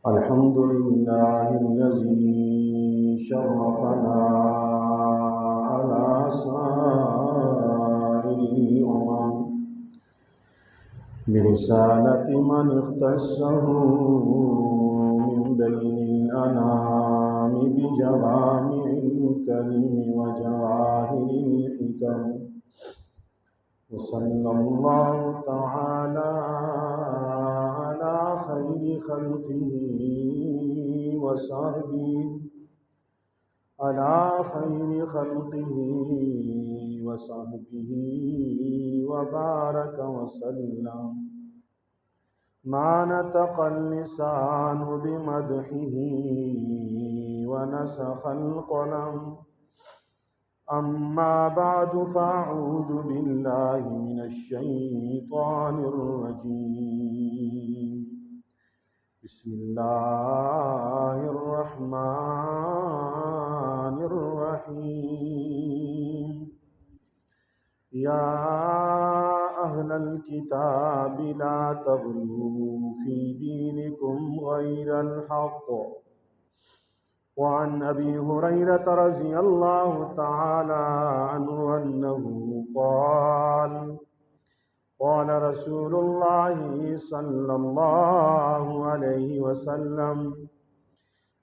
अल्हम्दुलिल्लाहिल्लज़ी शर्रफ़ना अला साइरिल उमम बिरिसालति मन इख्तस्सहु मिन बैनिल अनामि बिजवामिइल कलिमि व जवाहिरिल हिकम वसल्लल्लाहु तआला अला खैरि खल्क़िही व सहबिही अला खैरि खल्क़िही व सहबिही व बारक व सल्लम मा नतक़ल लिसानु बिमदहिही व नसख़ल क़लम अम्मा बअदु फ़अऊज़ु बिल्लाहि मिनश शैतानिर रजीम बिस्मिल्लाहिर रहमानिर रहीम या अहलल किताबि ला तग़लू फ़ी दीनिकुम गैरल हक़्क़ वअन अबी हुरैरता रज़ियल्लाहु तआला अन्हु अन्नहु क़ाल क़ाल रसूलुल्लाहि सल्लल्लाहु अलैहि वसल्लम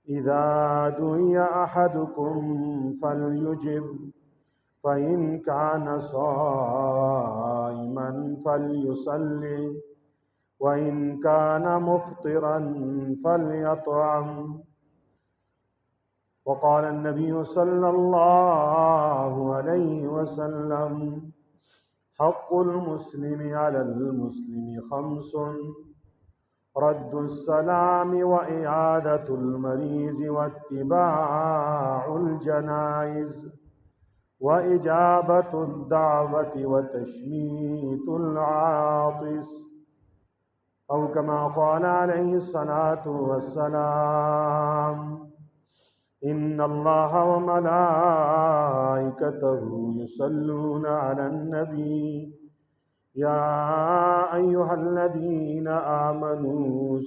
इज़ा दुइया अहदुकुम फ़लयुजिब फ़इन कान साइमन फ़लयुसल्लि व इन कान मुफ़्तिरन फ़लयतअम वक़ाल नबी सल्लल्लाहु अलैहि वसल्लम हक़्क़ुल मुस्लिमि अलल मुस्लिमि खम्सुन रद्दुस सलामि व इआदतुल मरीज़ि वत्तिबाउल जनाइज़ व इजाबतुद दावति व तशमीतुल आतिस औ कमा क़ाल अलैहि सलातु वस्सलाम इन्नल्लाह व मलाइकतहु युसल्लूना अलन नबी या अय्युहल्लज़ीना आमनू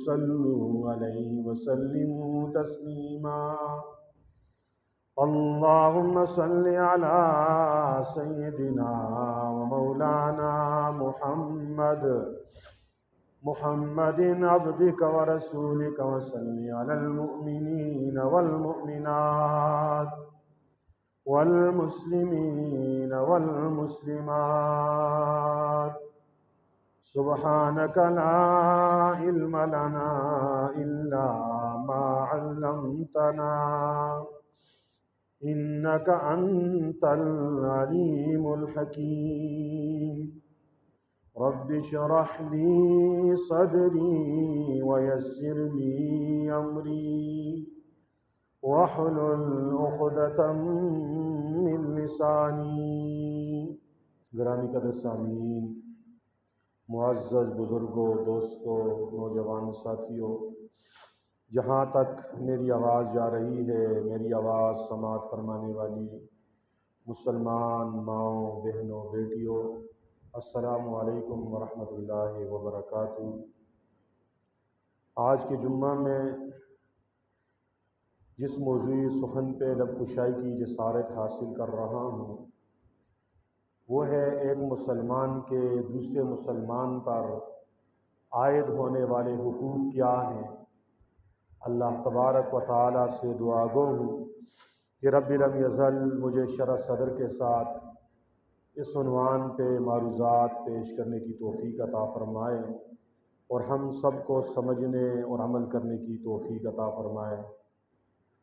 सल्लू अलैहि व सल्लिमू तस्लीमा अल्लाहुम्मा सल्लि अला सय्यिदिना व मौलाना मुहम्मदिन अब्दिका व रसूलिका व सल्लि अलल मुअ्मिनीना वल मुअ्मिनात वल मुस्लिमीना वल मुस्लिमात सुब्हानका ला इल्म लना इल्ला मा अल्लमतना इन्नका अंतल अलीमुल हकीम रब्बि श्रह ली सदरी व यस्सिर ली अमरी वहलुल उक़दतम मिन लिसानी। गिरामी कदर सामीन, मुअज़्ज़ज़ बुज़ुर्गों, दोस्तों, नौजवान साथियों, जहाँ तक मेरी आवाज़ जा रही है, मेरी आवाज़ समाअत फरमाने वाली मुसलमान माओं, बहनों, बेटियों, अस्सलामु अलैकुम व रहमतुल्लाहि व बरकातुहू। आज के जुम्मा में जिस मौज़ूई सुख़न पे लब कुशाई की जसारत हासिल कर रहा हूँ वो है एक मुसलमान के दूसरे मुसलमान पर आयद होने वाले हुकूक क्या हैं। अल्लाह तबारक व तआला से दुआ गो हूँ कि रब्बि लम यज़ल मुझे शरह सदर के साथ इस उन्वान पे मारूज़ात पेश करने की तौफ़ीक़ अता फ़रमाए और हम सब को समझने और अमल करने की तौफ़ीक़ अता फ़रमाए।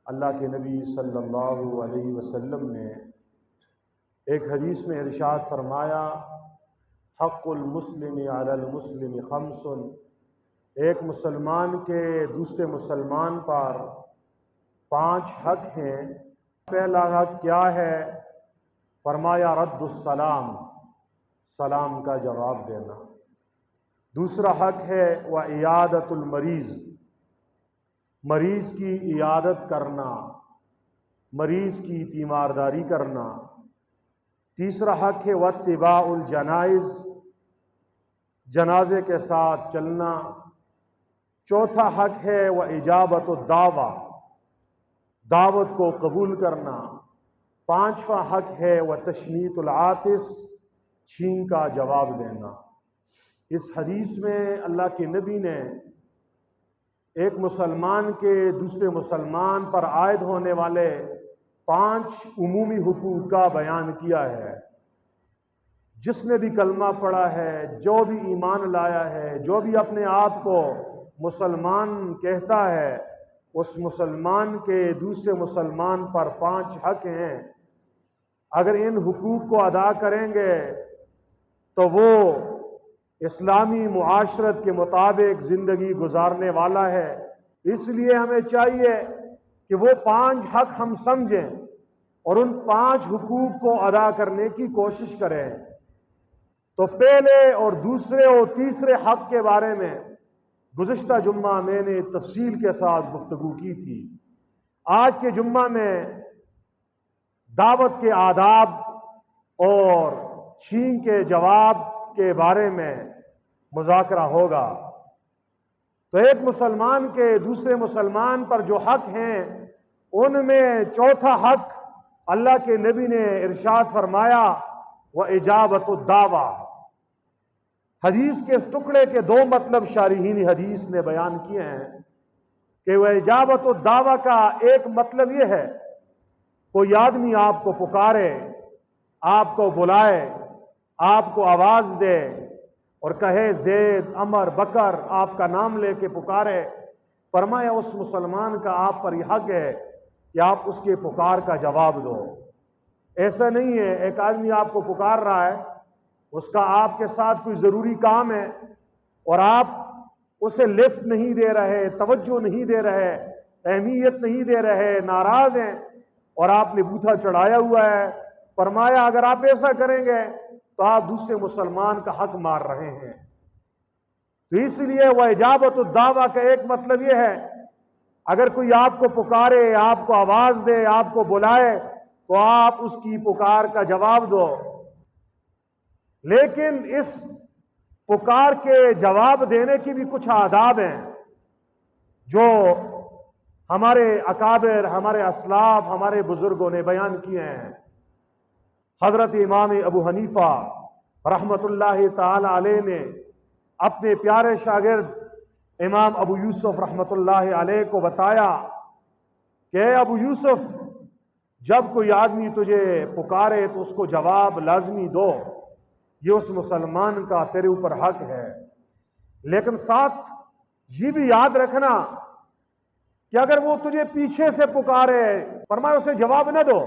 अल्लाह के नबी सल्लल्लाहु अलैहि वसल्लम ने एक हदीस में इरशाद फरमाया, हक़्क़ुल मुस्लिमि अलल मुस्लिमि खम्सुन, एक मुसलमान के दूसरे मुसलमान पर 5 हक़ हैं। पहला हक़ क्या है? फरमाया रद्दुस सलाम, सलाम का जवाब देना। दूसरा हक़ है व इयादतुल मरीज़, मरीज़ की इयादत करना, मरीज़ की तीमारदारी करना। तीसरा हक़ है वत्तिबाउल जनाइज़, जनाजे के साथ चलना, चौथा हक है वह इजाबत दावा, दावत को कबूल करना। पांचवा हक है वह तशमीतुल आतिस, छींक का जवाब देना। इस हदीस में अल्लाह के नबी ने एक मुसलमान के दूसरे मुसलमान पर आयद होने वाले 5 उमूमी हुकूक का बयान किया है। जिसने भी कलमा पढ़ा है, जो भी ईमान लाया है, जो भी अपने आप को मुसलमान कहता है, उस मुसलमान के दूसरे मुसलमान पर 5 हक हैं। अगर इन हुकूक को अदा करेंगे तो वो इस्लामी मुआशरत के मुताबिक ज़िंदगी गुजारने वाला है। इसलिए हमें चाहिए कि वो 5 हक हम समझें और उन 5 हुकूक को अदा करने की कोशिश करें। तो पहले और दूसरे और तीसरे हक के बारे में गुज़िश्ता जुम्मा मैंने तफसील के साथ गुफ्तगू की थी। आज के जुम्मा में दावत के आदाब और छींक के जवाब के बारे में मुज़ाकरा होगा। तो एक मुसलमान के दूसरे मुसलमान पर जो हक हैं, उनमें चौथा हक अल्लाह के नबी ने इरशाद फरमाया वह इजाबत दावा। हदीस के इस टुकड़े के 2 मतलब शारिहीन हदीस ने बयान किए हैं कि वह इजाबत दावा का एक मतलब यह है, कोई आदमी आपको पुकारे, आपको बुलाए, आपको आवाज दे और कहे ज़ैद, अमर, बकर, आपका नाम लेके पुकारे। फरमाया उस मुसलमान का आप पर यह हक है कि आप उसके पुकार का जवाब दो। ऐसा नहीं है एक आदमी आपको पुकार रहा है, उसका आपके साथ कोई ज़रूरी काम है और आप उसे लिफ्ट नहीं दे रहे, तवज्जो नहीं दे रहे, अहमियत नहीं दे रहे, नाराज़ हैं और आपने बूथा चढ़ाया हुआ है। फरमाया अगर आप ऐसा करेंगे तो आप दूसरे मुसलमान का हक मार रहे हैं। तो इसलिए वह इजाबत दावा का एक मतलब यह है, अगर कोई आपको पुकारे, आपको आवाज दे, आपको बुलाए, तो आप उसकी पुकार का जवाब दो। लेकिन इस पुकार के जवाब देने की भी कुछ आदाब हैं जो हमारे अकाबिर, हमारे असलाफ, हमारे बुजुर्गों ने बयान किए हैं। हजरत इमाम अबू हनीफा रहमतुल्लाहि ताला अलैह ने अपने प्यारे शागिर्द इमाम अबू यूसुफ रहमतुल्लाहि अलैह को बताया कि अबू यूसुफ, जब कोई आदमी तुझे पुकारे तो उसको जवाब लाजमी दो, ये उस मुसलमान का तेरे ऊपर हक है। लेकिन साथ ये भी याद रखना कि अगर वो तुझे पीछे से पुकारे, फरमाया उसे जवाब न दो,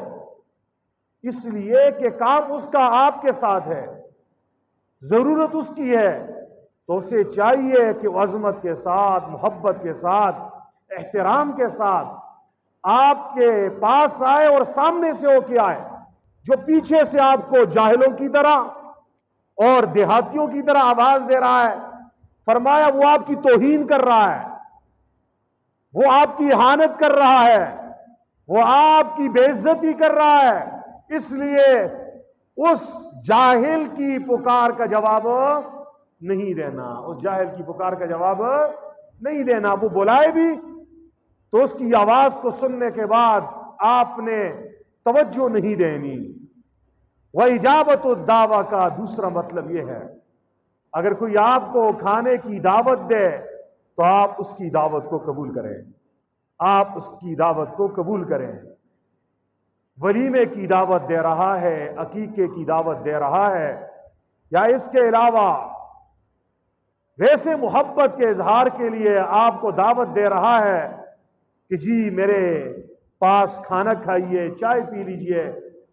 इसलिए कि काम उसका आपके साथ है, जरूरत उसकी है। तो उसे चाहिए कि वो अजमत के साथ, मोहब्बत के साथ, एहतराम के साथ आपके पास आए और सामने से होके आए। जो पीछे से आपको जाहिलों की तरह और देहातियों की तरह आवाज दे रहा है, फरमाया वो आपकी तौहीन कर रहा है, वो आपकी इहानत कर रहा है, वो आपकी बेइज्जती कर रहा है। इसलिए उस जाहिल की पुकार का जवाब नहीं देना, उस जाहिल की पुकार का जवाब नहीं देना। वो बुलाए भी तो उसकी आवाज को सुनने के बाद आपने तवज्जो नहीं देनी। वह इजाबत दावा का दूसरा मतलब यह है, अगर कोई आपको खाने की दावत दे तो आप उसकी दावत को कबूल करें, आप उसकी दावत को कबूल करें। वलीमे की दावत दे रहा है, अकीके की दावत दे रहा है, या इसके अलावा वैसे मोहब्बत के इजहार के लिए आपको दावत दे रहा है कि जी मेरे पास खाना खाइए, चाय पी लीजिए,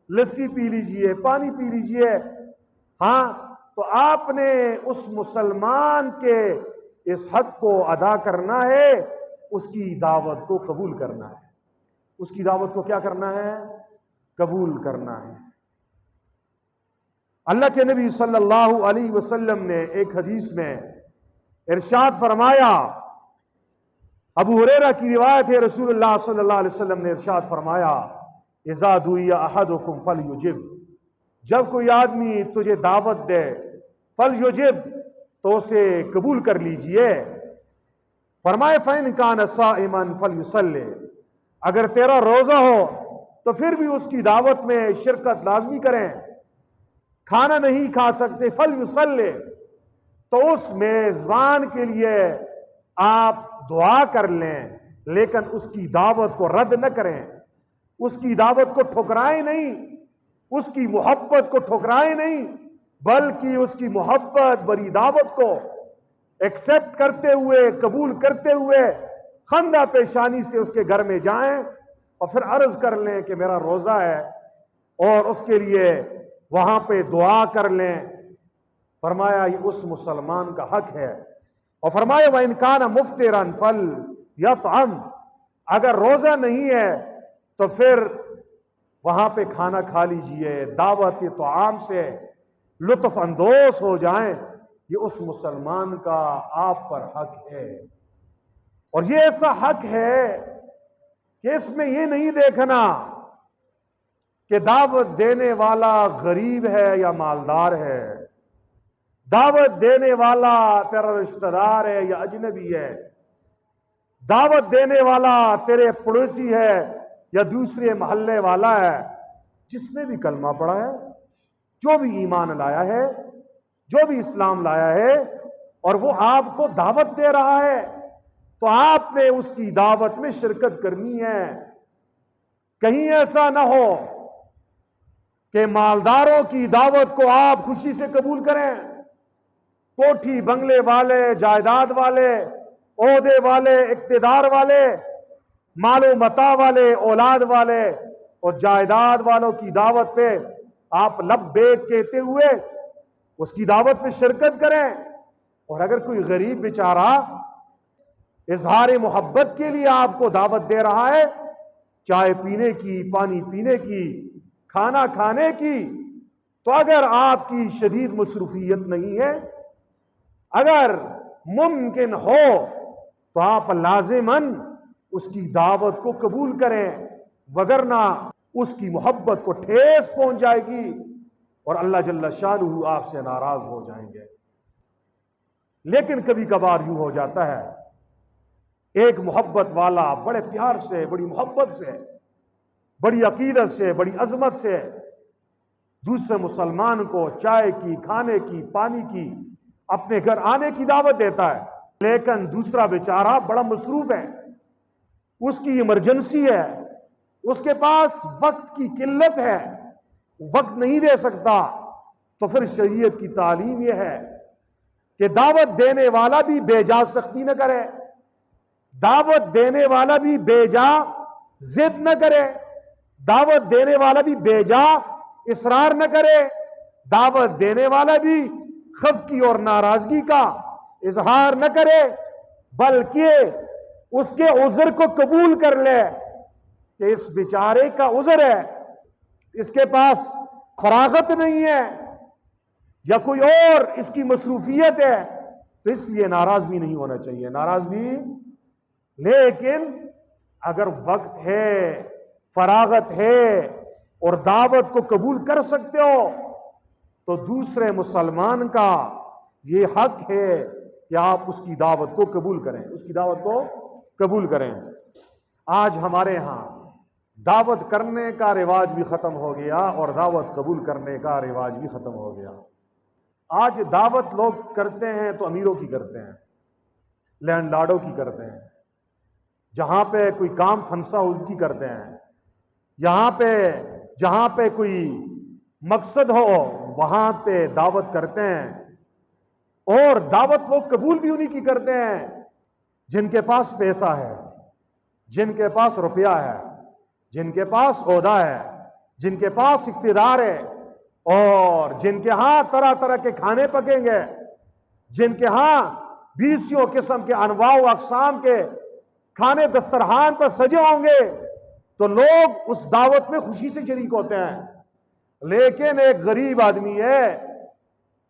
लस्सी पी लीजिए, पानी पी लीजिए, हाँ, तो आपने उस मुसलमान के इस हक को अदा करना है, उसकी दावत को कबूल करना है, उसकी दावत को क्या करना है, कबूल करना है। अल्लाह के नबी सल्लल्लाहु अलैहि वसल्लम ने एक हदीस में इरशाद फरमाया, अबू हुरैरा की रिवायत है, रसूलुल्लाह सल्लल्लाहु अलैहि वसल्लम ने इरशाद फरमाया, इज़ा दुइया अहदुकुम फलयुजिब, जब कोई आदमी तुझे दावत दे, फलयुजिब, तो उसे कबूल कर लीजिए। फरमाए फ़इन कान साइमन फलयुसल्ली, अगर तेरा रोजा हो तो फिर भी उसकी दावत में शिरकत लाजमी करें। खाना नहीं खा सकते, फलयुसल्ली, तो उस मेजबान के लिए आप दुआ कर लें, लेकिन उसकी दावत को रद्द न करें, उसकी दावत को ठुकराएं नहीं, उसकी मोहब्बत को ठुकराएं नहीं, बल्कि उसकी मोहब्बत बड़ी दावत को एक्सेप्ट करते हुए, कबूल करते हुए खंदा पेशानी से उसके घर में जाएं और फिर अर्ज कर लें कि मेरा रोजा है, और उसके लिए वहां पे दुआ कर लें। फरमाया ये उस मुसलमान का हक है। और फरमाया व इनकान मुफ्तिरन फल यतअम, अगर रोजा नहीं है तो फिर वहां पे खाना खा लीजिए, दावत तो आम से लुत्फ अंदोज हो जाएं। ये उस मुसलमान का आप पर हक है, और ये ऐसा हक है कि इसमें ये नहीं देखना कि दावत देने वाला गरीब है या मालदार है, दावत देने वाला तेरा रिश्तेदार है या अजनबी है, दावत देने वाला तेरे पड़ोसी है या दूसरे मोहल्ले वाला है। जिसने भी कलमा पढ़ा है, जो भी ईमान लाया है, जो भी इस्लाम लाया है, और वो आपको दावत दे रहा है, तो आपने उसकी दावत में शिरकत करनी है। कहीं ऐसा ना हो कि मालदारों की दावत को आप खुशी से कबूल करें, कोठी बंगले वाले, जायदाद वाले, ओहदे वाले, इक्तिदार वाले, मालो मता वाले, औलाद वाले और जायदाद वालों की दावत पे आप लब्बैक कहते हुए उसकी दावत में शिरकत करें। और अगर कोई गरीब बेचारा इजहार मोहब्बत के लिए आपको दावत दे रहा है, चाय पीने की, पानी पीने की, खाना खाने की, तो अगर आपकी शदीद मसरूफियत नहीं है, अगर मुमकिन हो तो आप लाजिमन उसकी दावत को कबूल करें, वगरना उसकी मोहब्बत को ठेस पहुंच जाएगी और अल्लाह जल्ला शानुहु आपसे नाराज हो जाएंगे। लेकिन कभी कभार यूं हो जाता है, एक मोहब्बत वाला बड़े प्यार से, बड़ी मोहब्बत से, बड़ी अकीदत से, बड़ी अजमत से दूसरे मुसलमान को चाय की, खाने की, पानी की, अपने घर आने की दावत देता है, लेकिन दूसरा बेचारा बड़ा मसरूफ है, उसकी इमरजेंसी है, उसके पास वक्त की किल्लत है, वक्त नहीं दे सकता। तो फिर शरीयत की तालीम यह है कि दावत देने वाला भी बेजा सख्ती न करे, दावत देने वाला भी बेजा जिद न करे, दावत देने वाला भी बेजा इसरार न करे, दावत देने वाला भी खफकी और नाराजगी का इजहार न करे, बल्कि उसके उज़र को कबूल कर ले कि इस बेचारे का उज़र है, इसके पास फरागत नहीं है या कोई और इसकी मसरूफियत है, तो इसलिए नाराज भी नहीं होना चाहिए, नाराज भी। लेकिन अगर वक्त है, फरागत है और दावत को कबूल कर सकते हो, तो दूसरे मुसलमान का ये हक है कि आप उसकी दावत को कबूल करें, उसकी दावत को कबूल करें। आज हमारे यहाँ दावत करने का रिवाज भी ख़त्म हो गया और दावत कबूल करने का रिवाज भी ख़त्म हो गया। आज दावत लोग करते हैं तो अमीरों की करते हैं, लैंडलॉर्डों की करते हैं, जहाँ पे कोई काम फंसा उनकी करते हैं, यहाँ पे जहाँ पे कोई मकसद हो वहाँ पे दावत करते हैं, और दावत लोग कबूल भी उन्हीं की करते हैं जिनके पास पैसा है, जिनके पास रुपया है, जिनके पास ओहदा है, जिनके पास इख्तिदार है, और जिनके यहाँ तरह तरह के खाने पकेंगे, जिनके यहाँ 20 किस्म के अनवाउ अकसाम के खाने दस्तरखान पर सजे होंगे, तो लोग उस दावत में खुशी से शरीक होते हैं। लेकिन एक गरीब आदमी है,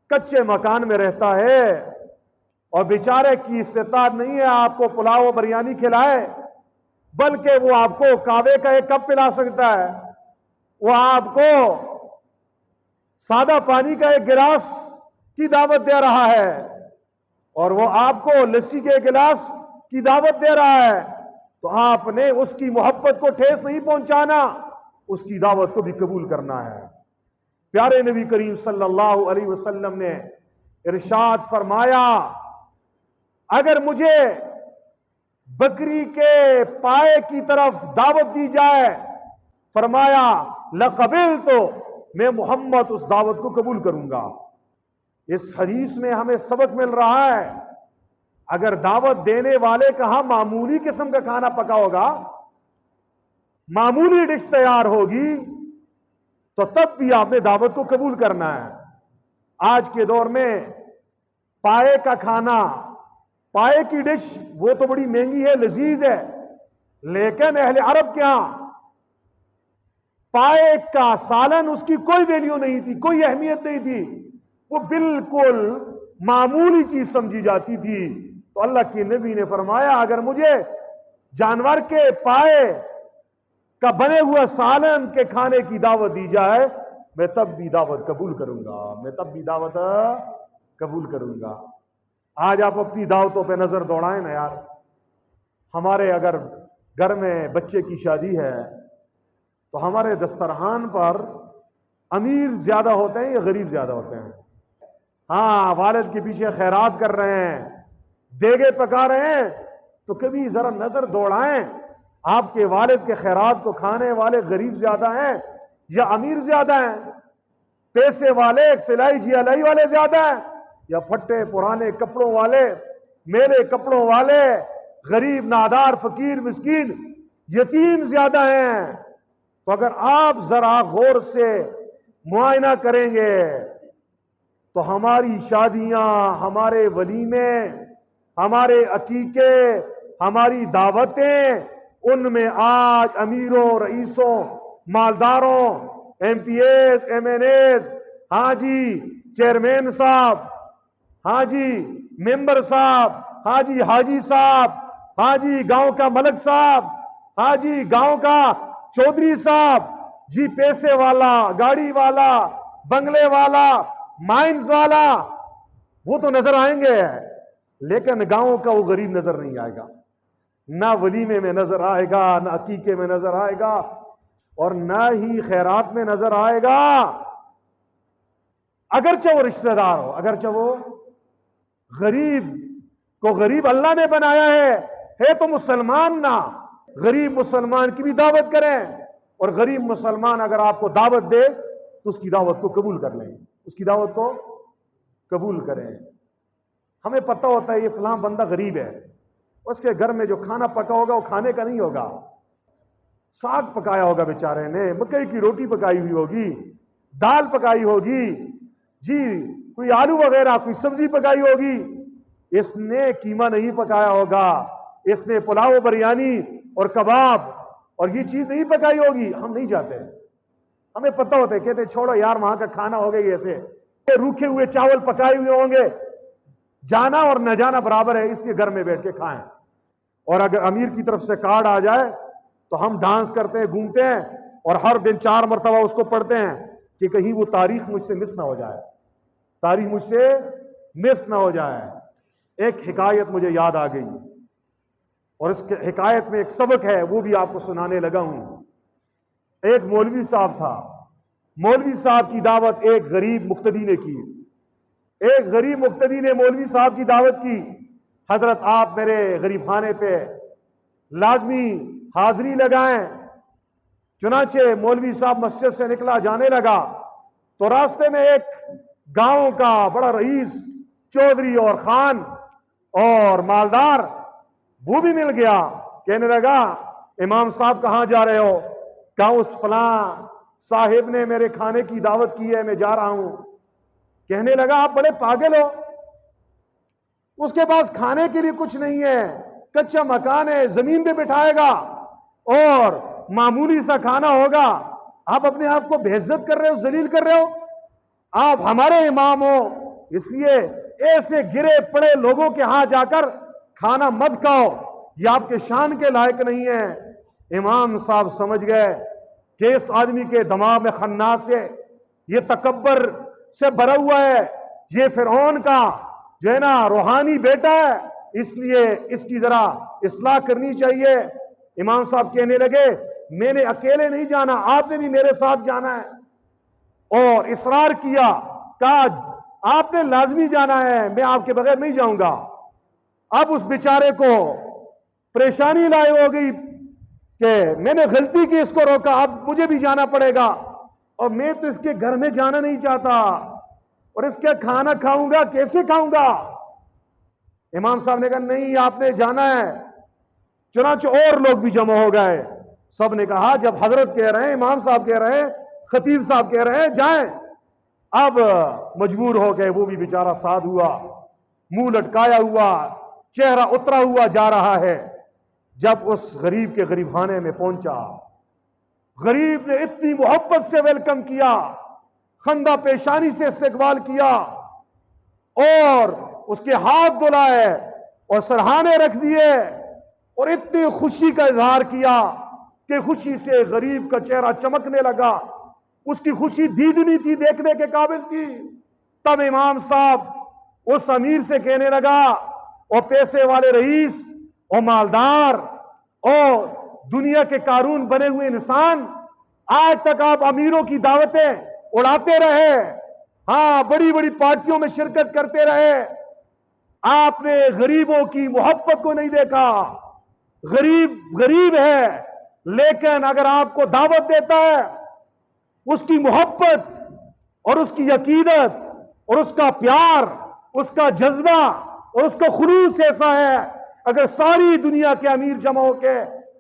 कच्चे मकान में रहता है और बेचारे की इस्तेताअत नहीं है आपको पुलाव और बिरयानी खिलाए, बल्कि वो आपको कावे का एक कप पिला सकता है, वो आपको सादा पानी का एक गिलास की दावत दे रहा है, और वो आपको लस्सी के गिलास की दावत दे रहा है तो आपने उसकी मोहब्बत को ठेस नहीं पहुंचाना, उसकी दावत को भी कबूल करना है। प्यारे नबी करीम सल्लल्लाहु अलैहि वसल्लम ने इरशाद फरमाया, अगर मुझे बकरी के पाए की तरफ दावत दी जाए, फरमाया लक़बिल, तो मैं मोहम्मद उस दावत को कबूल करूंगा। इस हदीस में हमें सबक मिल रहा है, अगर दावत देने वाले कहा मामूली किस्म का खाना पका होगा, मामूली डिश तैयार होगी, तो तब भी आपने दावत को कबूल करना है। आज के दौर में पाए का खाना, पाए की डिश वो तो बड़ी महंगी है, लजीज है, लेकिन अहले अरब के यहां पाए का सालन उसकी कोई वैल्यू नहीं थी, कोई अहमियत नहीं थी, वो बिल्कुल मामूली चीज समझी जाती थी। तो अल्लाह के नबी ने फरमाया, अगर मुझे जानवर के पाए का बने हुआ सालन के खाने की दावत दी जाए, मैं तब भी दावत कबूल करूंगा, मैं तब भी दावत कबूल करूंगा। आज आप अपनी दावतों पे नजर दौड़ाएं ना यार। हमारे अगर घर में बच्चे की शादी है तो हमारे दस्तरखान पर अमीर ज्यादा होते हैं या गरीब ज्यादा होते हैं? हाँ, वालिद के पीछे खैरात कर रहे हैं, देगे पका रहे हैं, तो कभी जरा नजर दौड़ाएं, आपके वालिद के खैरात को खाने वाले गरीब ज्यादा हैं या अमीर ज्यादा हैं? पैसे वाले, सिलाई जियालाई वाले ज्यादा हैं या फट्टे पुराने कपड़ों वाले, मेले कपड़ों वाले, गरीब नादार फकीर मिस्कीन यतीम ज्यादा हैं? तो अगर आप जरा गौर से मुआयना करेंगे तो हमारी शादियां, हमारे वलीमे, हमारे अकीके, हमारी दावतें, उनमें आज अमीरों, रईसों, मालदारों, एमपीएस, एमएनएस, हाजी चेयरमैन साहब, हाजी मेंबर साहब, हाजी साहब, हाजी गांव का मलक साहब, हाजी गांव का चौधरी साहब, जी पैसे वाला, गाड़ी वाला, बंगले वाला, माइंस वाला, वो तो नजर आएंगे, लेकिन गांव का वो गरीब नजर नहीं आएगा। ना वलीमे में नजर आएगा, ना अकीके में नजर आएगा, और ना ही खैरात में नजर आएगा। अगरचे वो रिश्तेदार हो, अगरचे वो गरीब को गरीब अल्लाह ने बनाया है तो मुसलमान ना, गरीब मुसलमान की भी दावत करें, और गरीब मुसलमान अगर आपको दावत दे तो उसकी दावत को कबूल कर लें, उसकी दावत को कबूल करें। हमें पता होता है ये फलां बंदा गरीब है, उसके घर में जो खाना पका होगा वो खाने का नहीं होगा, साग पकाया होगा बेचारे ने, मकई की रोटी पकाई हुई होगी, दाल पकाई होगी, जी कोई आलू वगैरह कोई सब्जी पकाई होगी, इसने कीमा नहीं पकाया होगा, इसने पुलाव, बिरयानी और कबाब और ये चीज नहीं पकाई होगी। हम नहीं जाते, हमें पता होता है, कहते छोड़ो यार वहां का खाना हो गया, ऐसे रूखे हुए चावल पकाए हुए होंगे, जाना और न जाना बराबर है, इसलिए घर में बैठ के खाएं। और अगर अमीर की तरफ से कार्ड आ जाए तो हम डांस करते हैं, घूमते हैं, और हर दिन 4 मरतबा उसको पढ़ते हैं कि कहीं वो तारीख मुझसे मिस ना हो जाए, तारीख मुझसे मिस ना हो जाए। एक हिकायत मुझे याद आ गई और इस हिकायत में एक सबक है, वो भी आपको सुनाने लगा हूं। एक मौलवी साहब था, मौलवी साहब की दावत एक गरीब मुक्तदी ने की। एक गरीब मुक्तदी ने मौलवी साहब की दावत की, हजरत आप मेरे गरीब खाने पे लाजमी हाजिरी लगाएं। चुनाचे मौलवी साहब मस्जिद से निकला, जाने लगा तो रास्ते में एक गांव का बड़ा रईस, चौधरी और खान और मालदार, वो भी मिल गया। कहने लगा, इमाम साहब कहां जा रहे हो? कहा उस फलां साहिब ने मेरे खाने की दावत की है, मैं जा रहा हूं। कहने लगा, आप बड़े पागल हो, उसके पास खाने के लिए कुछ नहीं है, कच्चा मकान है, जमीन पे बिठाएगा और मामूली सा खाना होगा, आप अपने आप को बेइज्जत कर रहे हो, जलील कर रहे हो, आप हमारे इमाम हो, इसलिए ऐसे गिरे पड़े लोगों के यहां जाकर खाना मत खाओ, ये आपके शान के लायक नहीं है। इमाम साहब समझ गए कि इस आदमी के दिमाग में खन्नास है, ये तकब्बर से भरा हुआ है, ये फिरौन का जो है ना रूहानी बेटा है, इसलिए इसकी जरा इस्लाह करनी चाहिए। इमाम साहब कहने लगे, मैंने अकेले नहीं जाना, आपने भी मेरे साथ जाना है। और इसरार किया, कहा आपने लाजमी जाना है, मैं आपके बगैर नहीं जाऊंगा। अब उस बेचारे को परेशानी लाई हो गई कि मैंने गलती की, इसको रोका, अब मुझे भी जाना पड़ेगा और मैं तो इसके घर में जाना नहीं चाहता और इसका खाना खाऊंगा, कैसे खाऊंगा। इमाम साहब ने कहा नहीं, आपने जाना है। चुनांचे और लोग भी जमा हो गए। सब ने कहा जब हजरत कह रहे हैं, इमाम साहब कह रहे हैं, खतीब साहब कह रहे हैं, जाएं। अब मजबूर हो गए। वो भी बेचारा साध हुआ, मुंह लटकाया हुआ, चेहरा उतरा हुआ जा रहा है। जब उस गरीब के गरीबखाने में पहुंचा, गरीब ने इतनी मोहब्बत से वेलकम किया, खंदा पेशानी से इस्तकबाल किया और उसके हाथ धुलाए और सरहाने रख दिए और इतनी खुशी का इजहार किया कि खुशी से गरीब का चेहरा चमकने लगा। उसकी खुशी दीदनी थी, देखने के काबिल थी। तब इमाम साहब उस अमीर से कहने लगा, और पैसे वाले रईस और मालदार और दुनिया के कारून बने हुए इंसान, आज तक आप अमीरों की दावतें उड़ाते रहे, हाँ बड़ी बड़ी पार्टियों में शिरकत करते रहे, आपने गरीबों की मोहब्बत को नहीं देखा। गरीब गरीब है, लेकिन अगर आपको दावत देता है, उसकी मोहब्बत और उसकी अकीदत और उसका प्यार, उसका जज्बा और उसका खुलूस ऐसा है, अगर सारी दुनिया के अमीर जमा होके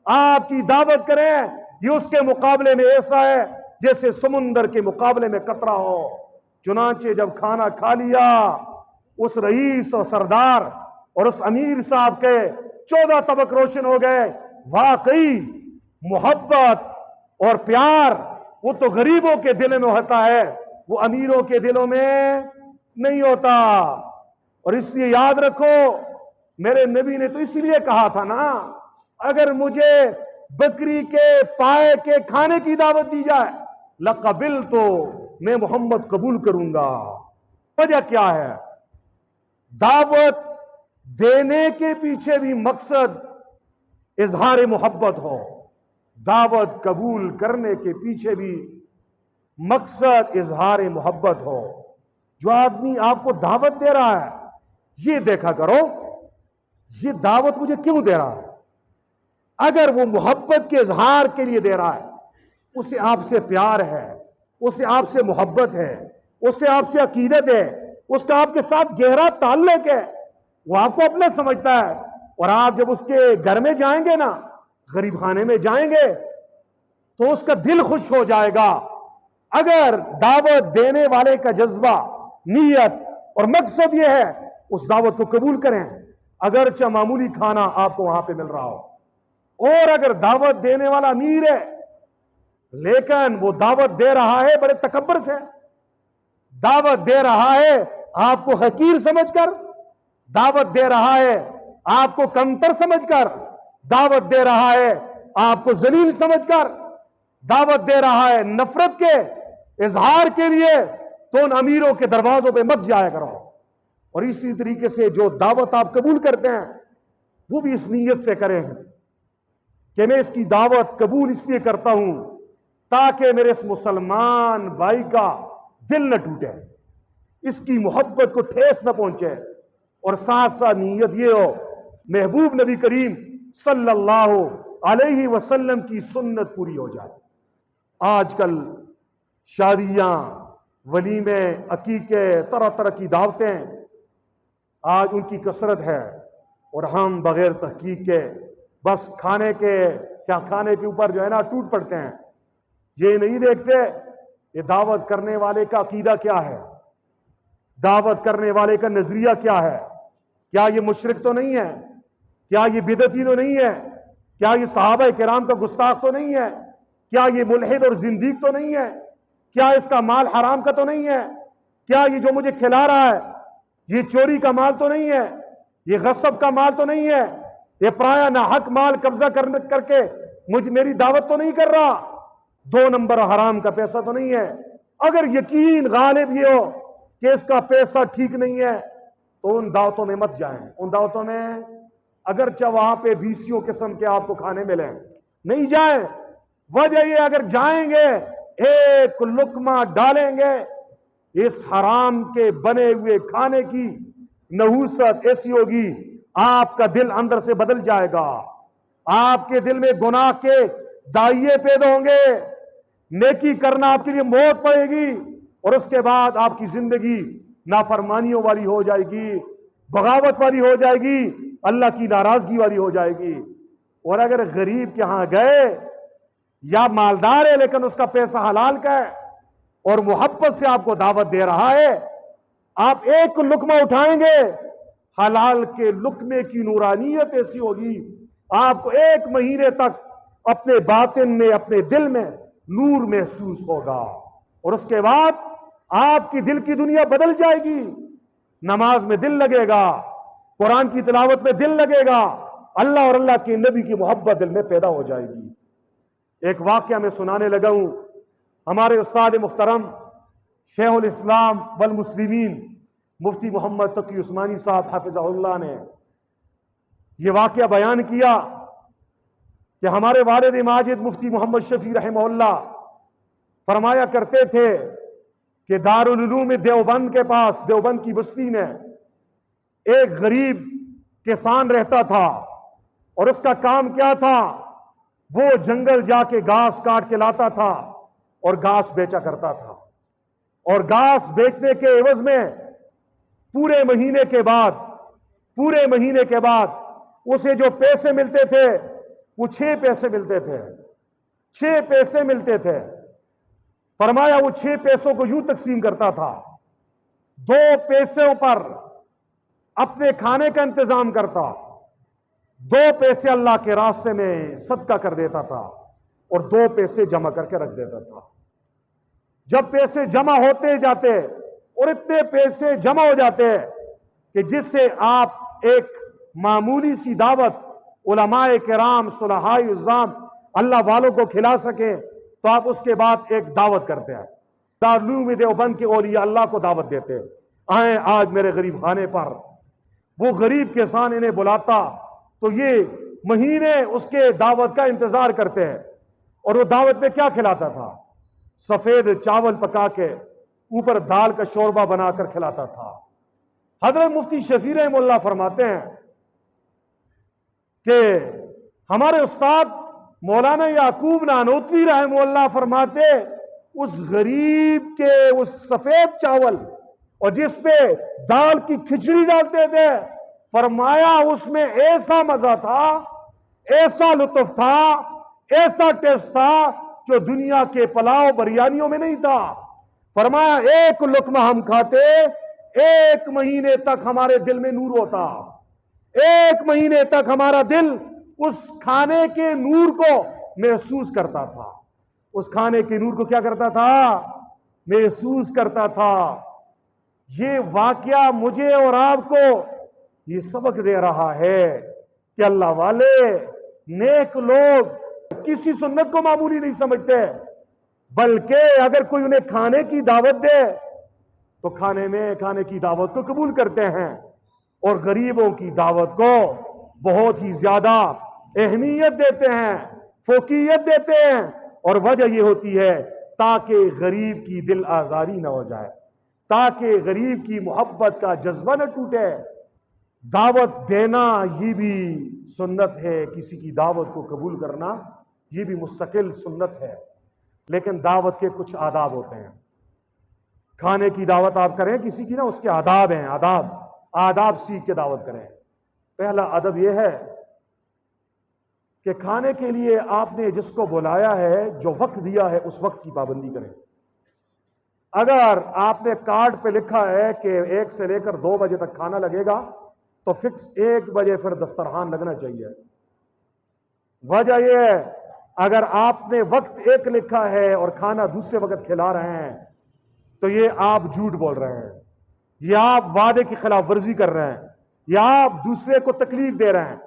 आपकी दावत करें, ये उसके मुकाबले में ऐसा है जैसे समुंदर के मुकाबले में कतरा हो। चुनांचे जब खाना खा लिया, उस रईस और सरदार और उस अमीर साहब के 14 तबक रोशन हो गए। वाकई मोहब्बत और प्यार वो तो गरीबों के दिल में होता है, वो अमीरों के दिलों में नहीं होता। और इसलिए याद रखो, मेरे नबी ने तो इसलिए कहा था ना, अगर मुझे बकरी के पाए के खाने की दावत दी जाए लक़बिल, तो मैं मोहम्मद कबूल करूंगा। वजह क्या है? दावत देने के पीछे भी मकसद इजहार मोहब्बत हो, दावत कबूल करने के पीछे भी मकसद इजहार मोहब्बत हो। जो आदमी आपको दावत दे रहा है, ये देखा करो, ये दावत मुझे क्यों दे रहा है। अगर वो मोहब्बत के इजहार के लिए दे रहा है, उसे आपसे प्यार है, उसे आपसे मोहब्बत है, उससे आपसे अकीदत है, उसका आपके साथ गहरा ताल्लुक है, वो आपको अपना समझता है। और आप जब उसके घर में जाएंगे ना, गरीब खाने में जाएंगे, तो उसका दिल खुश हो जाएगा। अगर दावत देने वाले का जज्बा, नीयत और मकसद यह है, उस दावत को कबूल करें, अगरचे मामूली खाना आपको वहां पे मिल रहा हो। और अगर दावत देने वाला अमीर है, लेकिन वो दावत दे रहा है बड़े तकब्बर से, दावत दे रहा है आपको हकीर समझकर, दावत दे रहा है आपको कमतर समझकर, दावत दे रहा है आपको जलील समझकर, दावत दे रहा है नफरत के इजहार के लिए, तो उन अमीरों के दरवाजों पे मत जाया करो। और इसी तरीके से जो दावत आप कबूल करते हैं, वो भी इस नीयत से करें कि मैं इसकी दावत कबूल इसलिए करता हूं ताकि मेरे इस मुसलमान भाई का दिल न टूटे, इसकी मोहब्बत को ठेस न पहुंचे, और साथ साथ नीयत ये हो महबूब नबी करीम सल्लल्लाहु अलैहि वसल्लम की सुन्नत पूरी हो जाए। आजकल शादियां, वलीमे, अकीके, तरह तरह की दावतें, आज उनकी कसरत है, और हम बगैर तहकीक के बस खाने के ऊपर जो है ना टूट पड़ते हैं। ये नहीं देखते ये दावत करने वाले का अकीदा क्या है, दावत करने वाले का नजरिया क्या है। क्या ये मुशरिक तो नहीं है? क्या ये बिदती तो नहीं है? क्या ये सहाबा किराम का गुस्ताख तो नहीं है? क्या ये मुल्हिद और जिंदीक तो नहीं है? क्या इसका माल हराम का तो नहीं है? क्या ये जो मुझे खिला रहा है ये चोरी का माल तो नहीं है? ये गस्ब का माल तो नहीं है? ये पराया नाहक माल कब्जा करके मेरी दावत तो नहीं कर रहा? 2 नंबर हराम का पैसा तो नहीं है? अगर यकीन गालिब ये हो कि इसका पैसा ठीक नहीं है, तो उन दावतों में मत जाएं। उन दावतों में अगरचे वहां पे 20 किस्म के आपको खाने मिले, नहीं जाएं। वजह ये, अगर जाएंगे एक लुकमा डालेंगे, इस हराम के बने हुए खाने की नहूसत ऐसी होगी, आपका दिल अंदर से बदल जाएगा। आपके दिल में गुनाह के दाइये पैदा होंगे, नेकी करना आपके लिए मौत पड़ेगी, और उसके बाद आपकी जिंदगी नाफरमानियों वाली हो जाएगी, बगावत वाली हो जाएगी, अल्लाह की नाराजगी वाली हो जाएगी। और अगर गरीब के यहां गए, या मालदार है लेकिन उसका पैसा हलाल का है और मोहब्बत से आपको दावत दे रहा है, आप एक लुकमा उठाएंगे, हलाल के लुकमे की नूरानियत ऐसी होगी, आपको 1 महीने तक अपने बातिन में, अपने दिल में नूर महसूस होगा, और उसके बाद आपकी दिल की दुनिया बदल जाएगी। नमाज में दिल लगेगा, कुरान की तिलावत में दिल लगेगा, अल्लाह और अल्लाह के नबी की मोहब्बत दिल में पैदा हो जाएगी। एक वाकया मैं सुनाने लगा हूं। हमारे उस्ताद मुहतरम शेखुल इस्लाम वल मुस्लिमीन मुफ्ती मोहम्मद तकी उस्मानी साहब हाफिज़हुल्लाह ने यह वाकया बयान किया कि हमारे वालिद माजिद मुफ्ती मोहम्मद शफी रहमहुल्लाह फरमाया करते थे कि दारुल उलूम देवबंद के पास, देवबंद की बस्ती में एक गरीब किसान रहता था, और उसका काम क्या था, वो जंगल जाके घास काट के लाता था और घास बेचा करता था, और घास बेचने के एवज में पूरे महीने के बाद उसे जो पैसे मिलते थे वो 6 पैसे मिलते थे। 6 पैसे मिलते थे। फरमाया वो 6 पैसों को यूं तकसीम करता था, 2 पैसों पर अपने खाने का इंतजाम करता, 2 पैसे अल्लाह के रास्ते में सदका कर देता था, और 2 पैसे जमा करके रख देता था। जब पैसे जमा होते जाते और इतने पैसे जमा हो जाते कि जिससे आप एक मामूली सी दावत उलमाए किराम सुलहाए उज़्ज़ाम अल्लाह वालों को खिला सके, तो आप उसके बाद एक दावत करते हैं। दारुल उलूम देवबंद के औलिया अल्लाह को दावत देते हैं, आए आज मेरे गरीब खाने पर। वो गरीब किसान इन्हें बुलाता तो ये महीने उसके दावत का इंतजार करते हैं, और वो दावत में क्या खिलाता था, सफेद चावल पका के ऊपर दाल का शोरबा बनाकर खिलाता था। हजरत मुफ्ती शफी रहमतुल्लाह फरमाते हैं कि हमारे उस्ताद मौलाना याकूब नानोतवी रहमतुल्लाह फरमाते, उस गरीब के उस सफेद चावल और जिसपे दाल की खिचड़ी डालते थे, फरमाया उसमें ऐसा मजा था, ऐसा लुत्फ था, ऐसा टेस्ट था जो दुनिया के पुलाव बिरयानियों में नहीं था। फरमाया एक लुकमा हम खाते, 1 महीने तक हमारे दिल में नूर होता, 1 महीने तक हमारा दिल उस खाने के नूर को महसूस करता था। उस खाने के नूर को क्या करता था, महसूस करता था। ये वाकया मुझे और आपको ये सबक दे रहा है कि अल्लाह वाले नेक लोग किसी सुन्नत को मामूली नहीं समझते, बल्कि अगर कोई उन्हें खाने की दावत दे तो खाने की दावत को कबूल करते हैं, और गरीबों की दावत को बहुत ही ज्यादा अहमियत देते हैं, फोकियत देते हैं। और वजह यह होती है ताकि गरीब की दिल आजारी न हो जाए, ताकि गरीब की मोहब्बत का जज्बा न टूटे। दावत देना ये भी सुन्नत है, किसी की दावत को कबूल करना ये भी मुस्तकिल सुन्नत है, लेकिन दावत के कुछ आदाब होते हैं। खाने की दावत आप करें किसी की ना, उसके आदाब हैं, आदाब सीख के दावत करें। पहला अदब यह है कि खाने के लिए आपने जिसको बुलाया है, जो वक्त दिया है, उस वक्त की पाबंदी करें। अगर आपने कार्ड पे लिखा है कि 1 से लेकर 2 बजे तक खाना लगेगा, तो फिक्स 1 बजे फिर दस्तरखान लगना चाहिए। वजह यह है, अगर आपने वक्त 1 लिखा है और खाना दूसरे वक्त खिला रहे हैं, तो ये आप झूठ बोल रहे हैं, या आप वादे की खिलाफ वर्जी कर रहे हैं, या आप दूसरे को तकलीफ दे रहे हैं,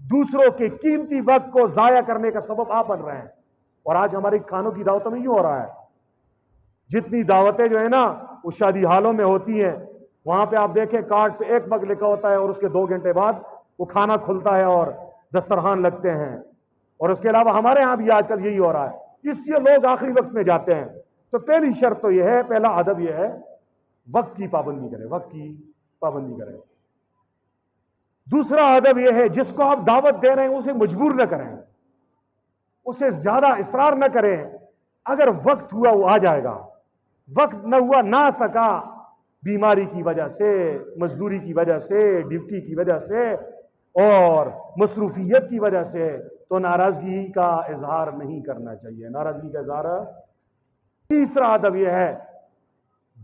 दूसरों के कीमती वक्त को जाया करने का सबब आप बन रहे हैं। और आज हमारी खानों की दावतों में यूं हो रहा है, जितनी दावतें जो है ना वो शादी हालों में होती हैं, वहां पे आप देखें कार्ड पे एक वक्त लिखा होता है और उसके 2 घंटे बाद वो खाना खुलता है और दस्तरखान लगते हैं। और उसके अलावा हमारे यहाँ भी आजकल यही हो रहा है, इसलिए लोग आखिरी वक्त में जाते हैं। तो पहली शर्त तो यह है, पहला अदब यह है, वक्त की पाबंदी करें, वक्त की पाबंदी करें। दूसरा अदब यह है, जिसको आप दावत दे रहे हैं उसे मजबूर न करें, उसे ज्यादा इसरार न करें। अगर वक्त हुआ वो आ जाएगा, वक्त न हुआ, ना सका, बीमारी की वजह से, मजदूरी की वजह से, ड्यूटी की वजह से और मसरूफियत की वजह से, तो नाराजगी का इजहार नहीं करना चाहिए, नाराजगी का इजहार। तीसरा अदब यह है,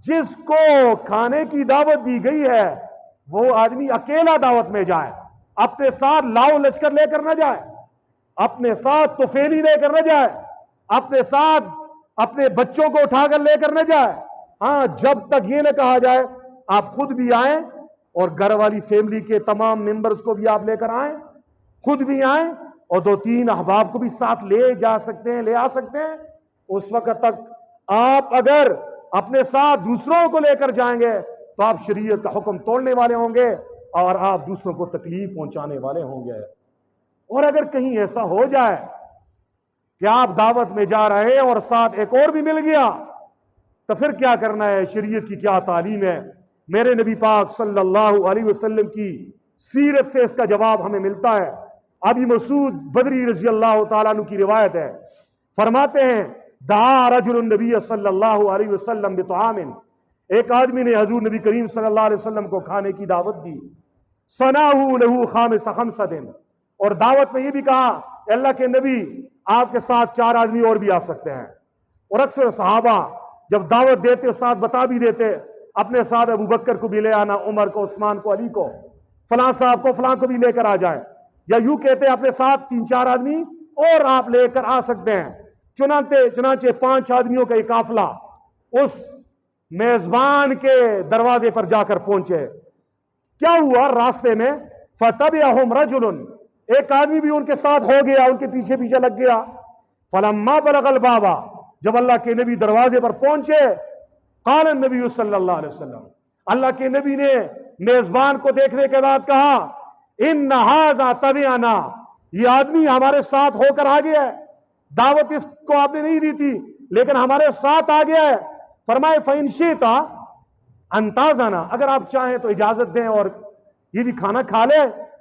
जिसको खाने की दावत दी गई है वो आदमी अकेला दावत में जाए, अपने साथ लाओ लश्कर लेकर न जाए, अपने साथ तुफेली लेकर न जाए, अपने साथ अपने बच्चों को उठाकर लेकर न जाए। हाँ, जब तक ये न कहा जाए आप खुद भी आए और घर वाली फैमिली के तमाम मेंबर्स को भी आप लेकर आए, खुद भी आए और 2-3 अहबाब को भी साथ ले जा सकते हैं, ले आ सकते हैं। उस वक्त तक आप अगर अपने साथ दूसरों को लेकर जाएंगे तो आप शरीयत का हुक्म तोड़ने वाले होंगे और आप दूसरों को तकलीफ पहुंचाने वाले होंगे। और अगर कहीं ऐसा हो जाए कि आप दावत में जा रहे हैं और साथ एक और भी मिल गया, तो फिर क्या करना है, शरीयत की क्या तालीम है। मेरे नबी पाक सल्लल्लाहु अलैहि वसल्लम की सीरत से इसका जवाब हमें मिलता है। अबी मसूद बदरी रज़ी अल्लाह ताला अन्हु की रिवायत है, फरमाते हैं, दआ रजुलुन नबी सल्लल्लाहु अलैहि वसल्लम बितआमिन, एक आदमी ने हजूर नबी करीम सल्लल्लाहु अलैहि वसल्लम को खाने की दावत दी। सनाहु लहू खामिस खमसदिन, और दावत में ये भी कहा, अल्लाह के नबी आपके साथ 4 आदमी और भी आ सकते हैं। और अक्सर सहाबा जब दावत देते साथ बता भी देते, अपने साथ अबू बकर को भी ले आना, उमर को, उस्मान को, अली को, फलां साहब को, फलां को भी लेकर आ जाए, या यूं कहते अपने साथ 3-4 आदमी और आप लेकर आ सकते हैं। चुनाचे 5 आदमियों का एक काफिला उस मेजबान के दरवाजे पर जाकर पहुंचे। क्या हुआ, रास्ते में फतबिअहुम रजुलन, एक आदमी भी उनके साथ हो गया, उनके पीछे पीछे लग गया। फलम्मा बलगल बाबा, जब अल्लाह के नबी दरवाजे पर पहुंचे, क़ाल नबी सल्लल्लाहु अलैहि वसल्लम, अल्लाह के नबी ने मेजबान को देखने के बाद कहा, इन्न हाज़ा तबिअना, ये आदमी हमारे साथ होकर आ गया है, दावत इसको आपने नहीं दी थी लेकिन हमारे साथ आ गया है। फरमाए फ़इन शिता अंताज़ना, अगर आप चाहें तो इजाजत दें और ये भी खाना खा ले।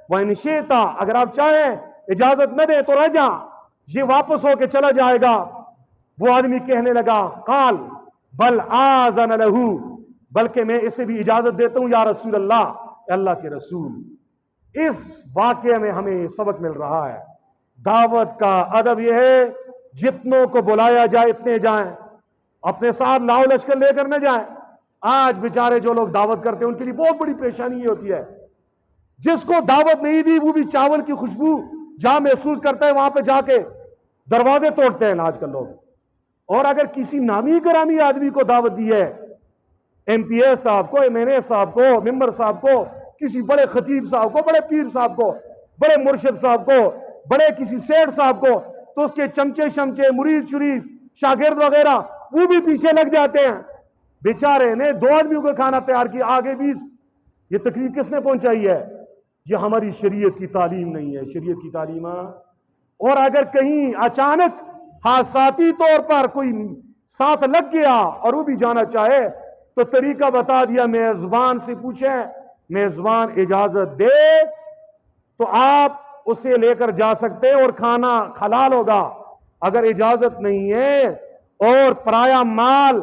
वइन शिता, अगर आप चाहें इजाजत न दे तो रह जा, ये वापस होके चला जाएगा। वो आदमी कहने लगा, काल बल आज़न लहू, बल्कि मैं इसे भी इजाजत देता हूं या रसूल अल्लाह, अल्लाह के रसूल। इस वाकये में हमें सबक मिल रहा है, दावत का अदब यह है, जितनों को बुलाया जाए इतने जाएं, अपने साथ लाओ लश्कर लेकर न जाएं। आज बेचारे जो लोग दावत करते हैं उनके लिए बहुत बड़ी परेशानी ये होती है, जिसको दावत नहीं दी वो भी चावल की खुशबू जहां महसूस करता है वहां पे जाके दरवाजे तोड़ते हैं आजकल लोग। और अगर किसी नामी करामी आदमी को दावत दी है, MPA साहब को, MNA साहब को, मेंबर साहब को, किसी बड़े खतीब साहब को, बड़े पीर साहब को, बड़े मुर्शिद साहब को, बड़े किसी सेठ साहब को, तो उसके चमचे शमचे, मुरीद शुरीद, शागिर्द वगैरह वो भी पीछे लग जाते हैं। बेचारे ने 2 आदमियों को खाना तैयार किया, आगे 20। ये तकलीफ किसने पहुंचाई है? ये हमारी शरीयत की तालीम नहीं है, शरीयत की तालीम। और अगर कहीं अचानक हादसाती तौर पर कोई साथ लग गया और वो भी जाना चाहे तो तरीका बता दिया, मेजबान से पूछें, मेजबान इजाजत दे तो आप उसे लेकर जा सकते हैं और खाना हलाल होगा। अगर इजाजत नहीं है और पराया माल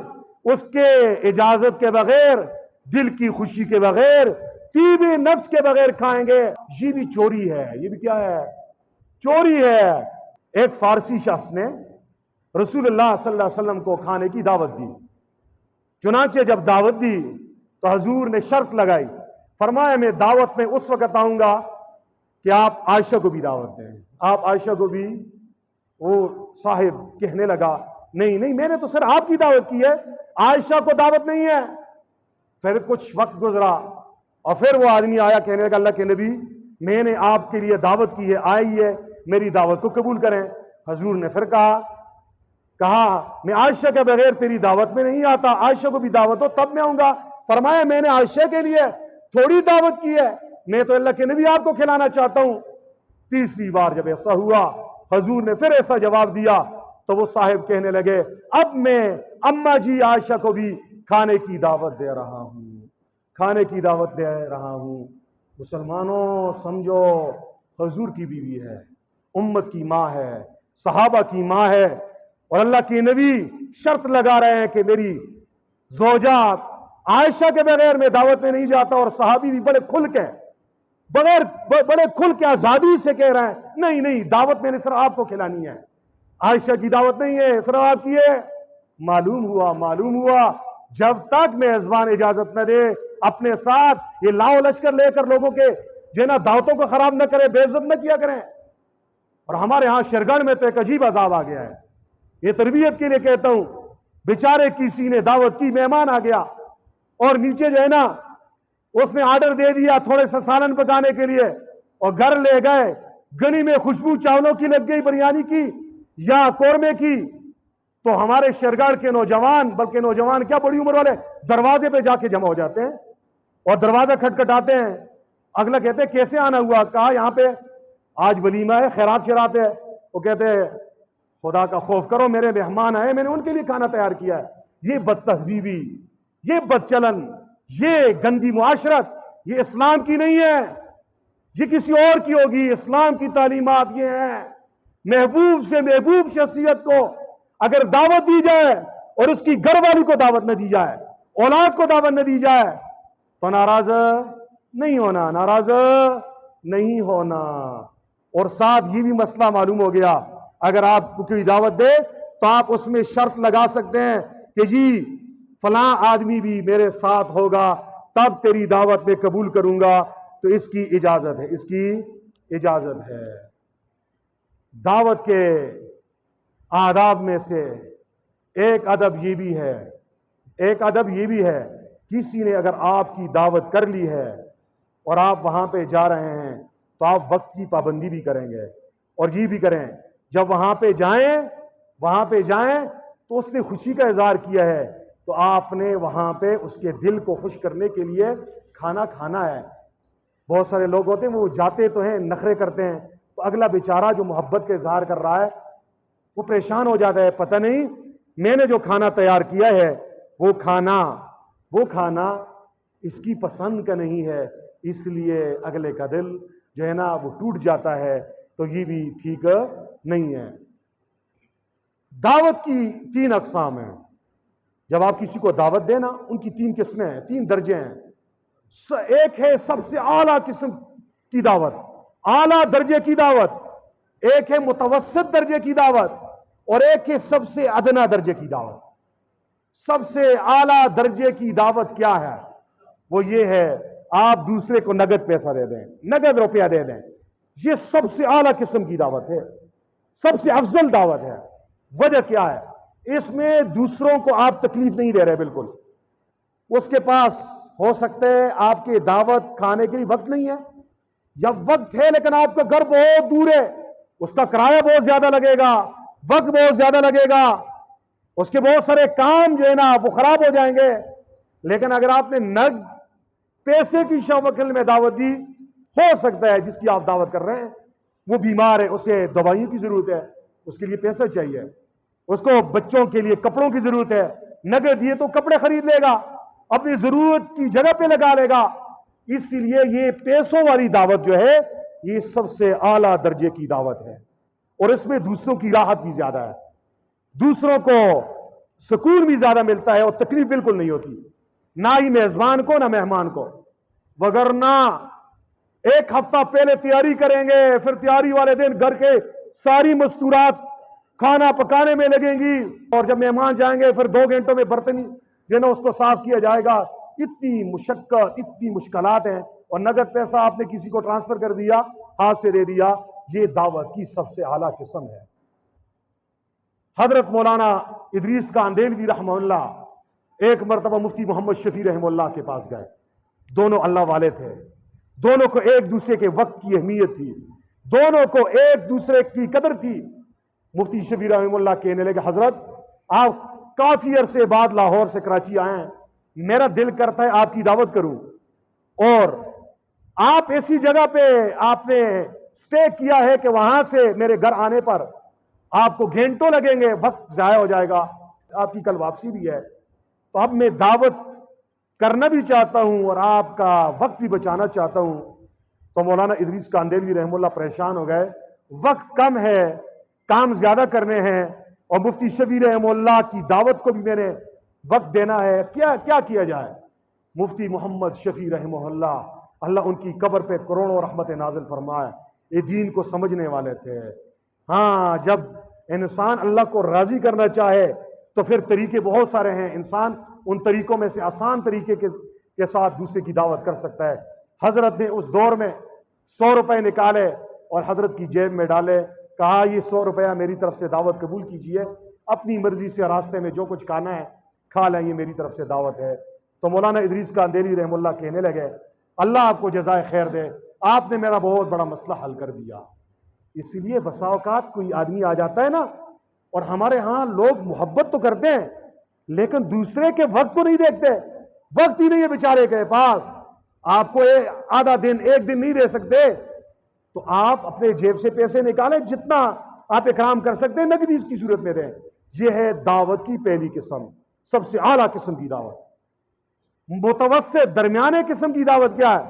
उसके इजाजत के बगैर, दिल की खुशी के बगैर, तीबे नफ्स के बगैर खाएंगे, ये भी चोरी है। ये भी क्या है? चोरी है। एक फारसी शख्स ने रसूलुल्लाह सल्लल्लाहु अलैहि वसल्लम को खाने की दावत दी। चुनाचे जब दावत दी तो हजूर ने शर्त लगाई, फरमाया मैं दावत में उस वक्त आऊंगा कि आप आयशा को भी दावत दें, आप आयशा को भी। वो साहिब कहने लगा, नहीं नहीं, मैंने तो सिर्फ आपकी दावत की है, आयशा को दावत नहीं है। फिर कुछ वक्त गुजरा और फिर वो आदमी आया, कहने लगा, अल्लाह के नबी मैंने आपके लिए दावत की है, आई है, मेरी दावत को कबूल करें। हजूर ने फिर कहा मैं आयशा के बगैर तेरी दावत में नहीं आता, आयशा को भी दावत हो तब मैं आऊंगा। फरमाया मैंने आयशा के लिए थोड़ी दावत की है, मैं तो अल्लाह के नबी आपको खिलाना चाहता हूं। तीसरी बार जब ऐसा हुआ, हजूर ने फिर ऐसा जवाब दिया, तो वो साहिब कहने लगे अब मैं अम्मा जी आयशा को भी खाने की दावत दे रहा हूं, खाने की दावत दे रहा हूं। मुसलमानों समझो, हजूर की बीवी है, उम्मत की माँ है, सहाबा की माँ है, और अल्लाह के नबी शर्त लगा रहे हैं कि मेरी जोजा आयशा के बगैर मैं दावत में नहीं जाता। और सहाबी भी बड़े खुल के बड़े खुल के आजादी से कह रहे हैं नहीं नहीं, दावत मैंने सिर्फ आपको खिलानी है, आयशा की दावत नहीं है, सिर्फ आपकी है। मालूम हुआ जब तक मेजबान इजाजत न दे अपने साथ ये लाओ लश्कर लेकर लोगों के जो ना दावतों को खराब न करे, बेइज्जत न किया करें। और हमारे यहां शेरगढ़ में तो एक अजीब अजाब आ गया है, ये तरबियत के लिए कहता हूं। बेचारे किसी ने दावत की, मेहमान आ गया और नीचे जो है ना उसने ऑर्डर दे दिया थोड़े से सालन पकाने के लिए, और घर ले गए, गनी में खुशबू चावलों की लग गई, बिरयानी की या कौरमे की। तो हमारे शेरगढ़ के नौजवान, बल्कि नौजवान क्या बड़ी उम्र वाले, दरवाजे पे जाके जमा हो जाते हैं और दरवाजा खटखटाते हैं। अगला कहते हैं कैसे आना हुआ, कहा यहां पे आज वलीमा है, खैरात शरात है। वो कहते हैं खुदा का खौफ करो, मेरे मेहमान आए, मैंने उनके लिए खाना तैयार किया है। ये बदतहजीबी, ये बदचलन, ये गंदी मुआशरत, ये इस्लाम की नहीं है, ये किसी और की होगी। इस्लाम की तालीमात ये है, महबूब से महबूब शख्सियत को अगर दावत दी जाए और उसकी घर वाली को दावत न दी जाए, औलाद को दावत न दी जाए, तो नाराज नहीं होना, नाराज नहीं होना। और साथ ये भी मसला मालूम हो गया, अगर आपको कोई दावत दे तो आप उसमें शर्त लगा सकते हैं कि जी फलां आदमी भी मेरे साथ होगा तब तेरी दावत में कबूल करूंगा। तो इसकी इजाजत है, इसकी इजाजत है। दावत के आदाब में से एक अदब ये भी है, एक अदब ये भी है, किसी ने अगर आपकी दावत कर ली है और आप वहां पे जा रहे हैं तो आप वक्त की पाबंदी भी करेंगे, और ये भी करें जब वहां पे जाएं तो उसने खुशी का इजहार किया है तो आपने वहां पे उसके दिल को खुश करने के लिए खाना खाना है। बहुत सारे लोग होते हैं वो जाते तो हैं, नखरे करते हैं, तो अगला बेचारा जो मोहब्बत का इजहार कर रहा है वो परेशान हो जाता है, पता नहीं मैंने जो खाना तैयार किया है वो खाना इसकी पसंद का नहीं है, इसलिए अगले का दिल जो है ना वो टूट जाता है। तो ये भी ठीक नहीं है। दावत की 3 अक़साम हैं। जब आप किसी को दावत देना, उनकी 3 किस्में हैं, 3 दर्जे हैं। एक है सबसे आला किस्म की दावत, आला दर्जे की दावत, एक है मुतवस्सित दर्जे की दावत, और एक है सबसे अदना दर्जे की दावत। सबसे आला दर्जे की दावत क्या है? वो ये है आप दूसरे को नगद पैसा दे दें, नगद रुपया दे दें। ये सबसे आला किस्म की दावत है, सबसे अफजल दावत है। वजह क्या है? इसमें दूसरों को आप तकलीफ नहीं दे रहे, बिल्कुल। उसके पास हो सकता है आपके दावत खाने के लिए वक्त नहीं है, या वक्त है लेकिन आपका घर बहुत दूर है, उसका किराया बहुत ज्यादा लगेगा, वक्त बहुत ज्यादा लगेगा, उसके बहुत सारे काम जो है ना वो खराब हो जाएंगे। लेकिन अगर आपने नग पैसे की शवकल में दावत दी, हो सकता है जिसकी आप दावत कर रहे हैं वो बीमार है, उसे दवाइयों की जरूरत है, उसके लिए पैसा चाहिए, उसको बच्चों के लिए कपड़ों की जरूरत है, नगद दिए तो कपड़े खरीद लेगा, अपनी जरूरत की जगह पे लगा लेगा। इसलिए ये पैसों वाली दावत जो है ये सबसे आला दर्जे की दावत है, और इसमें दूसरों की राहत भी ज्यादा है, दूसरों को सुकून भी ज्यादा मिलता है और तकलीफ बिल्कुल नहीं होती, ना ही मेजबान को ना मेहमान को। वगरना एक हफ्ता पहले तैयारी करेंगे, फिर तैयारी वाले दिन घर के सारी मस्तूरात खाना पकाने में लगेंगी, और जब मेहमान जाएंगे फिर 2 घंटों में बर्तन जो ना उसको साफ किया जाएगा। इतनी मुशक्कत, इतनी मुश्किलात हैं, और नगद पैसा आपने किसी को ट्रांसफर कर दिया, हाथ से दे दिया। ये दावत की सबसे आला किस्म है। हजरत मौलाना इदरीस कांदेलवी रहमहुल्लाह एक मरतबा मुफ्ती मोहम्मद शफी रहमहुल्लाह के पास गए। दोनों अल्लाह वाले थे, दोनों को एक दूसरे के वक्त की अहमियत थी, दोनों को एक दूसरे की कदर थी। मुफ्ती शफी रहमहुल्लाह कहने लगे, हजरत आप काफी अरसे बाद लाहौर से कराची आए हैं, मेरा दिल करता है आपकी दावत करूं, और आप ऐसी जगह पे आपने स्टे किया है कि वहां से मेरे घर आने पर आपको घंटों लगेंगे, वक्त जाया हो जाएगा, आपकी कल वापसी भी है, तो अब मैं दावत करना भी चाहता हूं और आपका वक्त भी बचाना चाहता हूं। तो मौलाना इदरीस कांदेलवी रहमुल्लाह परेशान हो गए, वक्त कम है, काम ज्यादा करने हैं, और मुफ्ती शफी रहमुल्लाह की दावत को भी मैंने वक्त देना है, क्या क्या किया जाए। मुफ्ती मोहम्मद शफी रहमुल्लाह, अल्लाह उनकी कब्र पे करोड़ों रहमत नाजिल फरमाए, ये दीन को समझने वाले थे। हाँ, जब इंसान अल्लाह को राजी करना चाहे तो फिर तरीके बहुत सारे हैं, इंसान उन तरीकों में से आसान तरीके के साथ दूसरे की दावत कर सकता है। हजरत ने उस दौर में 100 रुपए निकाले और हजरत की जेब में डाले, कहा ये 100 रुपया मेरी तरफ से दावत कबूल कीजिए, अपनी मर्जी से रास्ते में जो कुछ खाना है खा लें, ये मेरी तरफ से दावत है। तो मौलाना इदरीस कांदेलवी रहमुल्लाह कहने लगे, अल्लाह आपको जज़ाए खैर दे, आपने मेरा बहुत बड़ा मसला हल कर दिया। इसलिए बसा औकात कोई आदमी आ जाता है ना, और हमारे यहाँ लोग मोहब्बत तो करते हैं लेकिन दूसरे के वक्त को नहीं देखते, वक्त ही नहीं है बेचारे के पास, आपको आधा दिन एक दिन नहीं दे सकते, तो आप अपने जेब से पैसे निकालें, जितना आप इकराम कर सकते हैं नकदी की सूरत में दें। यह है दावत की पहली किस्म, सबसे आला किस्म की दावत। मुतवस्सित दरमियाने किस्म की दावत क्या है?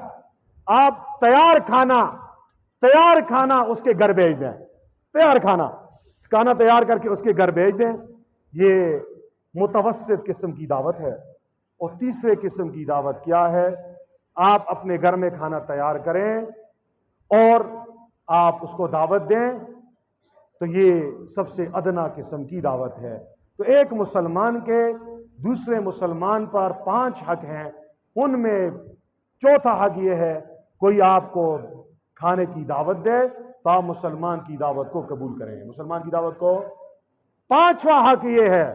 आप तैयार खाना उसके घर भेज दें, तैयार खाना तैयार करके उसके घर भेज दें, ये मुतवस्सित किस्म की दावत है। और तीसरे किस्म की दावत क्या है? आप अपने घर में खाना तैयार करें और आप उसको दावत दें, तो ये सबसे अदना किस्म की दावत है। तो एक मुसलमान के दूसरे मुसलमान पर 5 हक हैं, उनमें चौथा हक ये है, कोई आपको खाने की दावत दे तो आप मुसलमान की दावत को कबूल करें, मुसलमान की दावत को। 5वां हक ये है,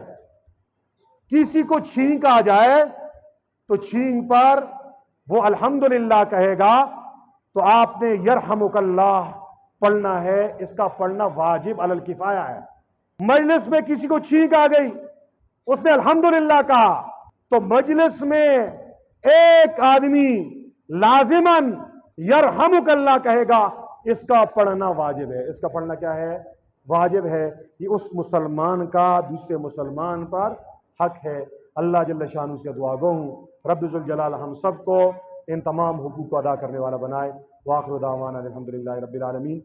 किसी को छींक आ जाए तो छींक पर वो अल्हम्दुलिल्लाह कहेगा, तो आपने यरहमुकल्लाह पढ़ना है, इसका पढ़ना वाजिब अलल किफाया है। मजलिस में किसी को छींक आ गई, उसने अल्हम्दुलिल्लाह कहा, तो मजलिस में एक आदमी लाजिमन यरहमुकल्लाह कहेगा, इसका पढ़ना वाजिब है। इसका पढ़ना क्या है? वाजिब है। ये उस मुसलमान का दूसरे मुसलमान पर हक है। अल्लाह जल्ल शानु से दुआ गो हूँ, रब्बुल जलाल हम सबको इन तमाम हुकूक को अदा करने वाला बनाए। वाखिर दावाना अल्हम्दुलिल्लाहि रब्बिल आलमीन।